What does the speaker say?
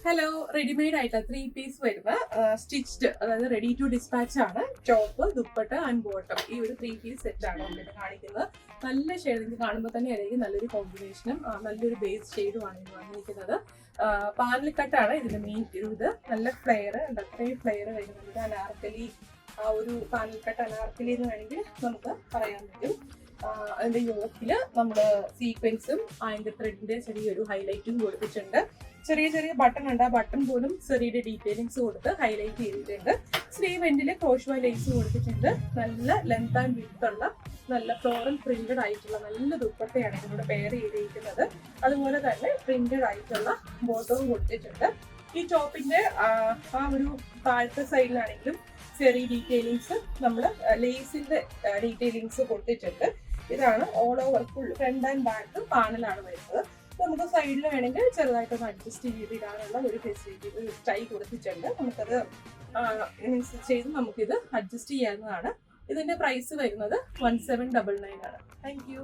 Hello, readymade ആയിട്ട് 3 piece വരുന്ന stitched, അതായത് റെഡി ടു ഡിസ്പാച്ച് ആണ്. ടോപ്പ്, ദുപ്പട്ട ആൻഡ് ബോട്ടം, ഈ ഒരു 3 പീസ് സെറ്റ് ആണ് നമ്മളിത് കാണിക്കുന്നത്. നല്ല ഷെയ്ഡ്, നിങ്ങൾക്ക് കാണുമ്പോൾ തന്നെ അറിയാം നല്ലൊരു കോമ്പിനേഷനും നല്ലൊരു ബേസ് ഷെയ്ഡുമാണ് ഇത് വന്നിരിക്കുന്നത്. പാനൽ കട്ടാണ് ഇതിന്റെ മെയിൻ ഇത്. നല്ല ഫ്ലെയർ, അത്രയും ഫ്ലെയർ വരുന്നത് അനാർക്കലി, ആ ഒരു പാനൽ കട്ട് അനാർക്കലി എന്ന് വേണമെങ്കിൽ നമുക്ക് പറയാൻ പറ്റും. അതിന്റെ യോക്കില് നമ്മള് സീക്വൻസും അതിന്റെ ത്രെഡിന്റെ ചെറിയൊരു ഹൈലൈറ്റും കൊടുത്തിട്ടുണ്ട്. ചെറിയ ചെറിയ ബട്ടൺ ഉണ്ട്, ആ ബട്ടൺ പോലും ചെറിയ ഡീറ്റെയിലിങ്സ് കൊടുത്ത് ഹൈലൈറ്റ് ചെയ്തിട്ടുണ്ട്. സ്ലീവ് എൻഡില് ക്രോഷ്വ ലേസ് കൊടുത്തിട്ടുണ്ട്. നല്ല ലെങ്ത് ആൻഡ് വിഡ്ത്ത് ഉള്ള നല്ല ഫ്ലോറൽ പ്രിന്റഡ് ആയിട്ടുള്ള നല്ല ദുപ്പട്ടയാണ് ഇതിലൂടെ പെയർ ചെയ്തിരിക്കുന്നത്. അതുപോലെ തന്നെ പ്രിന്റഡ് ആയിട്ടുള്ള ബോട്ടവും കൊടുത്തിട്ടുണ്ട്. ഈ ടോപ്പിന്റെ ആ ഒരു താഴത്തെ സൈഡിലാണെങ്കിലും ചെറിയ ഡീറ്റെയിലിങ്സ്, നമ്മൾ ലേസിന്റെ ഡീറ്റെയിലിങ്സ് കൊടുത്തിട്ടുണ്ട്. ഇതാണ് all over full front and back പാനലാണ് വരുന്നത്. നമുക്ക് സൈഡിൽ വേണമെങ്കിൽ ചെറുതായിട്ടൊന്ന് അഡ്ജസ്റ്റ് ചെയ്തിടാനുള്ള ഒരു ഫെസിലിറ്റി, ഒരു ടൈ കൊടുത്തിട്ടുണ്ട്. നമുക്കത് ചെയ്ത് നമുക്കിത് അഡ്ജസ്റ്റ് ചെയ്യാവുന്നതാണ്. ഇതിന്റെ പ്രൈസ് വരുന്നത് 1799 ആണ്. Thank you.